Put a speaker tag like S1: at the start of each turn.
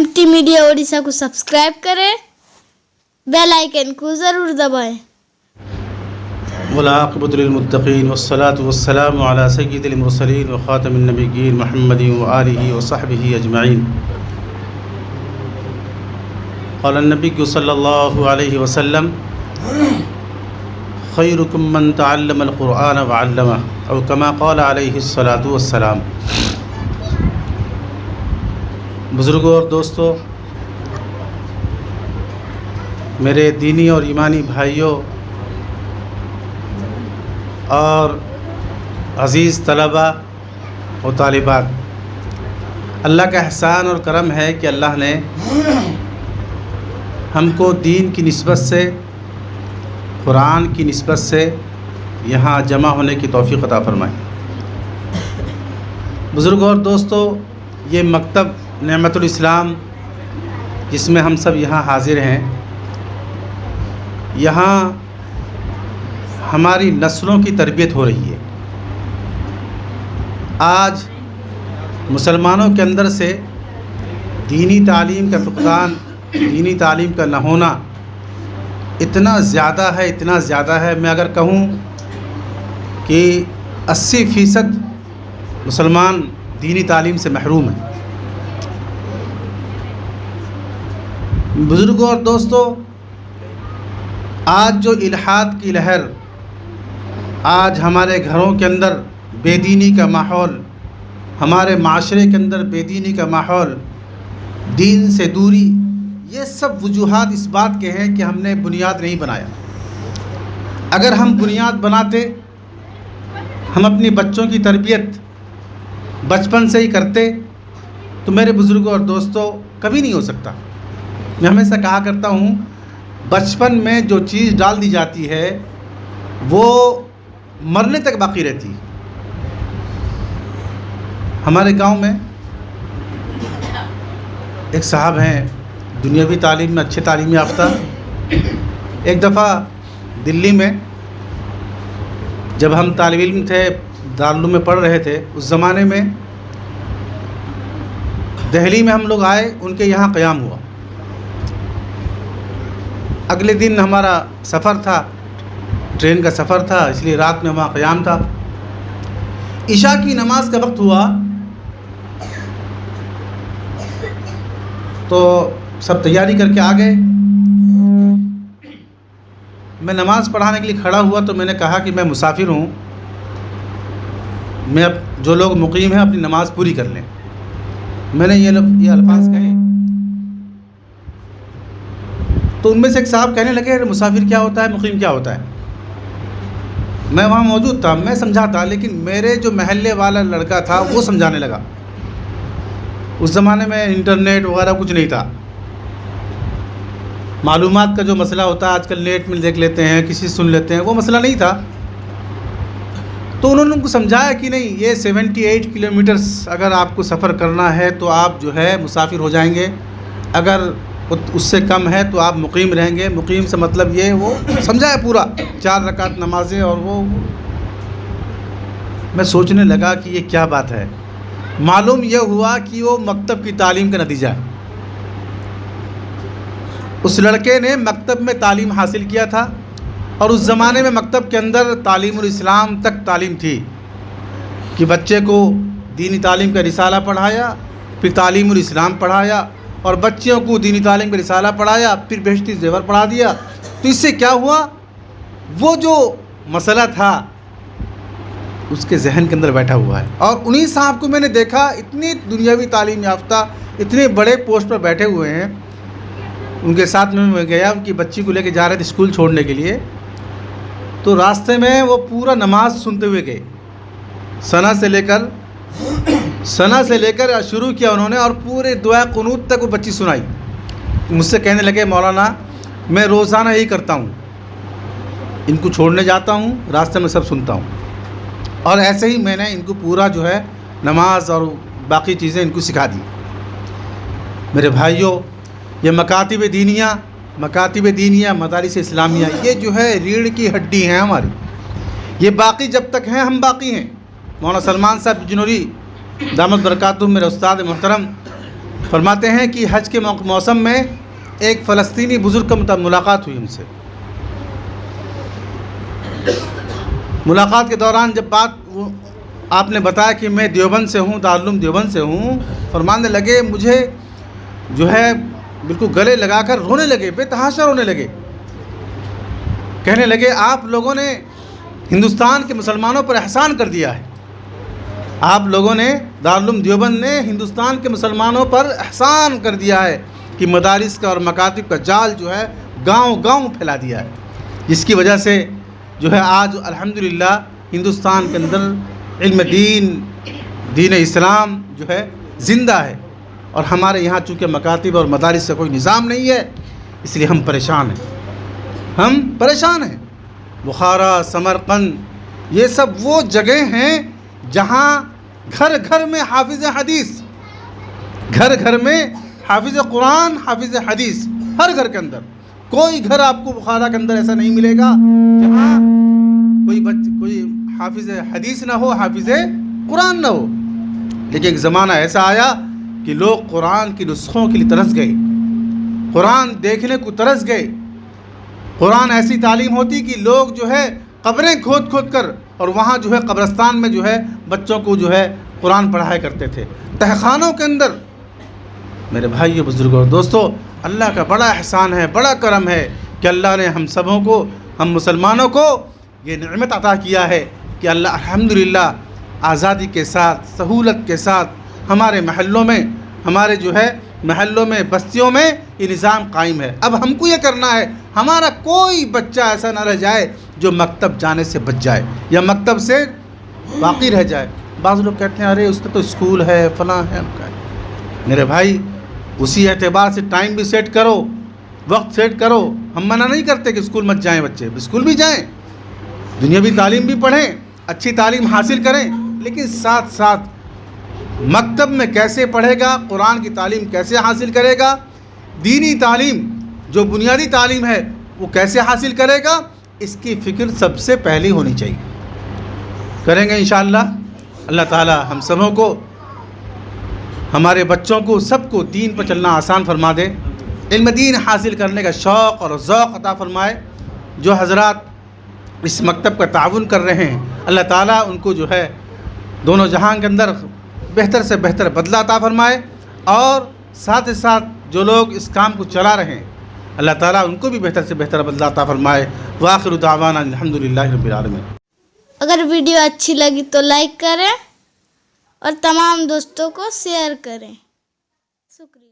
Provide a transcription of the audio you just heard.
S1: MT media Odisha को subscribe करें, bell icon को ज़रूर दबाएं।
S2: वल्आक़िबतु लिल्मुत्तक़ीन वस्सलातु वस्सलामु अला सय्यिदिल मुरसलीन व ख़ातमिन नबिय्यीन मुहम्मदिन व आलिहि व सहबिहि अजमईन। क़ाल नबी सल्लल्लाहु अलैहि वसल्लम खैरुकुम मन तअल्लमल क़ुरआन व अल्लमह औ कमा क़ाल अलैहिस्सलातु वस्सलाम। बुज़ुर्गों और दोस्तों, मेरे दीनी और ईमानी भाइयों और अज़ीज़ तलबा और तालिबात, अल्लाह का एहसान और करम है कि अल्लाह ने हमको दीन की निस्बत से, कुरान की निस्बत से यहाँ जमा होने की तौफ़ीक़ अता फ़रमाई। बुज़ुर्गों और दोस्तों, ये मकतब नेमतुल इस्लाम जिसमें हम सब यहाँ हाज़िर हैं, यहाँ हमारी नस्लों की तरबियत हो रही है। आज मुसलमानों के अंदर से दीनी तालीम का फ़ुक़दान, दीनी तालीम का न होना इतना ज़्यादा है, मैं अगर कहूँ कि 80% मुसलमान दीनी तालीम से महरूम हैं। बुज़ुर्गों और दोस्तों, आज जो इल्हाद की लहर, आज हमारे घरों के अंदर बेदीनी का माहौल, हमारे माशरे के अंदर बेदीनी का माहौल, दीन से दूरी, ये सब वजूहात इस बात के हैं कि हमने बुनियाद नहीं बनाया। अगर हम बुनियाद बनाते, हम अपने बच्चों की तरबियत बचपन से ही करते, तो मेरे बुज़ुर्गों और दोस्तों कभी नहीं हो सकता। मैं हमेशा कहा करता हूँ, बचपन में जो चीज़ डाल दी जाती है वो मरने तक बाकी रहती है। हमारे गांव में एक साहब हैं, दुनियावी तालीम में अच्छे तालीम याफ्ता। एक दफ़ा दिल्ली में जब हम तालिब इल्म थे, दारुल में पढ़ रहे थे, उस ज़माने में दिल्ली में हम लोग आए, उनके यहाँ क़याम हुआ। अगले दिन हमारा सफ़र था, ट्रेन का सफ़र था, इसलिए रात में वहाँ क़याम था। इशा की नमाज का वक्त हुआ तो सब तैयारी करके आ गए। मैं नमाज़ पढ़ाने के लिए खड़ा हुआ तो मैंने कहा कि मैं मुसाफिर हूँ, मैं अब जो लोग मुक़ीम हैं अपनी नमाज़ पूरी कर लें। मैंने ये अल्फाज कहे तो उनमें से एक साहब कहने लगे, अरे मुसाफिर क्या होता है, मुक़ीम क्या होता है। मैं वहाँ मौजूद था, मैं समझाता, लेकिन मेरे जो महल्ले वाला लड़का था वो समझाने लगा। उस ज़माने में इंटरनेट वगैरह कुछ नहीं था। मालूमात का जो मसला होता है आजकल नेट में देख लेते हैं, किसी से सुन लेते हैं, वो मसला नहीं था। तो उन्होंने उनको समझाया कि नहीं, ये 78 किलोमीटर्स अगर आपको सफ़र करना है तो आप जो है मुसाफिर हो जाएंगे, अगर उससे कम है तो आप मुक़ीम रहेंगे। मुक़ीम से मतलब ये, वो समझाया पूरा, 4 रकात नमाज़ें। और वो मैं सोचने लगा कि ये क्या बात है। मालूम ये हुआ कि वो मकतब की तालीम का नतीजा है। उस लड़के ने मकतब में तालीम हासिल किया था और उस ज़माने में मकतब के अंदर तालीमुल इस्लाम तक तालीम थी कि बच्चे को दीनी तालीम का रिसाला पढ़ाया, फिर तालीमुल इस्लाम पढ़ाया, और बच्चियों को दीनी तालीम का रिसाला पढ़ाया, फिर बेहश्ती ज़ेवर पढ़ा दिया। तो इससे क्या हुआ, वो जो मसला था उसके जहन के अंदर बैठा हुआ है। और उन्हीं साहब को मैंने देखा, इतनी दुनियावी तालीम याफ्ता, इतने बड़े पोस्ट पर बैठे हुए हैं। उनके साथ में मैं गया, उनकी बच्ची को लेके जा रहे थे स्कूल छोड़ने के लिए, तो रास्ते में वो पूरा नमाज सुनते हुए गए। सना से लेकर शुरू किया उन्होंने, और पूरे दुआ कुनूत तक वो बच्ची सुनाई। मुझसे कहने लगे, मौलाना मैं रोज़ाना यही करता हूँ, इनको छोड़ने जाता हूँ, रास्ते में सब सुनता हूँ, और ऐसे ही मैंने इनको पूरा जो है नमाज और बाकी चीज़ें इनको सिखा दी। मेरे भाइयों, ये मकातिब दीनिया मदारिस इस्लामिया, ये जो है रीढ़ की हड्डी हैं हमारी। ये बाकी जब तक हैं हम बाकी हैं। मौलाना सलमान साहब बिजनौरी दामद बरकातुहू मेरे उस्ताद मोहतरम, فرماتے ہیں کہ حج کے موسم میں ایک فلسطینی بزرگ کا ملاقات ہوئی ہم سے. ملاقات کے دوران جب آپ نے بتایا کہ میں دیوبند سے ہوں، دارالعلوم دیوبند سے ہوں، فرمانے لگے مجھے جو ہے بالکل گلے لگا کر رونے لگے، بے تحاشا رونے لگے. کہنے لگے آپ لوگوں نے ہندوستان کے مسلمانوں پر احسان کر دیا ہے. آپ لوگوں نے، دارالعلوم دیوبند نے ہندوستان کے مسلمانوں پر احسان کر دیا ہے کہ مدارس کا اور مکاتب کا جال جو ہے گاؤں گاؤں پھیلا دیا ہے، جس کی وجہ سے جو ہے آج الحمدللہ ہندوستان کے اندر علم دین اسلام جو ہے زندہ ہے. اور ہمارے یہاں چونکہ مکاتب اور مدارس کا کوئی نظام نہیں ہے، اس لیے ہم پریشان ہیں. بخارا، سمرقند، یہ سب وہ جگہ ہیں جہاں گھر گھر میں حافظ حدیث، گھر گھر میں حافظ قرآن، حافظ حدیث، ہر گھر کے اندر. کوئی گھر آپ کو بخارا کے اندر ایسا نہیں ملے گا جہاں کوئی حافظ حدیث نہ ہو، حافظ قرآن نہ ہو. لیکن ایک زمانہ ایسا آیا کہ لوگ قرآن کی نسخوں کے لیے ترس گئے، قرآن دیکھنے کو ترس گئے. قرآن ایسی تعلیم ہوتی کہ لوگ جو ہے قبریں کھود کھود کر اور وہاں جو ہے قبرستان میں جو ہے بچوں کو جو ہے قرآن پڑھایا کرتے تھے، تہخانوں کے اندر. میرے بھائیو، بزرگوں، دوستو، اللہ کا بڑا احسان ہے، بڑا کرم ہے کہ اللہ نے ہم سبوں کو، ہم مسلمانوں کو یہ نعمت عطا کیا ہے کہ اللہ الحمدللہ آزادی کے ساتھ، سہولت کے ساتھ ہمارے محلوں میں بستیوں میں یہ نظام قائم ہے. اب ہم کو یہ کرنا ہے ہمارا کوئی بچہ ایسا نہ رہ جائے جو مکتب جانے سے بچ جائے یا مکتب سے باقی رہ جائے. بعض لوگ کہتے ہیں ارے اس کا تو اسکول ہے، فلاں ہے. میرے بھائی، اسی اعتبار سے ٹائم بھی سیٹ کرو، وقت سیٹ کرو. ہم منع نہیں کرتے کہ اسکول مت جائیں، بچے اسکول بھی جائیں، دنیاوی تعلیم بھی پڑھیں، اچھی تعلیم حاصل کریں. لیکن ساتھ ساتھ مکتب میں کیسے پڑھے گا، قرآن کی تعلیم کیسے حاصل کرے گا، دینی تعلیم جو بنیادی تعلیم ہے وہ کیسے حاصل کرے گا، اس کی فکر سب سے پہلے ہونی چاہیے. کریں گے انشاءاللہ. اللہ تعالی ہم سبوں کو، ہمارے بچوں کو، سب کو دین پر چلنا آسان فرما دے، علم دین حاصل کرنے کا شوق اور ذوق عطا فرمائے. جو حضرات اس مکتب کا تعاون کر رہے ہیں، اللہ تعالیٰ ان کو جو ہے دونوں جہان کے اندر بہتر سے بہتر بدلہ عطا فرمائے. اور ساتھ ہی ساتھ جو لوگ اس کام کو چلا رہے ہیں، اللہ تعالیٰ ان کو بھی بہتر سے بہتر بدلہ عطا فرمائے. وآخر دعوانا الحمدللہ رب العالمین.
S1: اگر ویڈیو اچھی لگی تو لائک کریں اور تمام دوستوں کو شیئر کریں. شکریہ.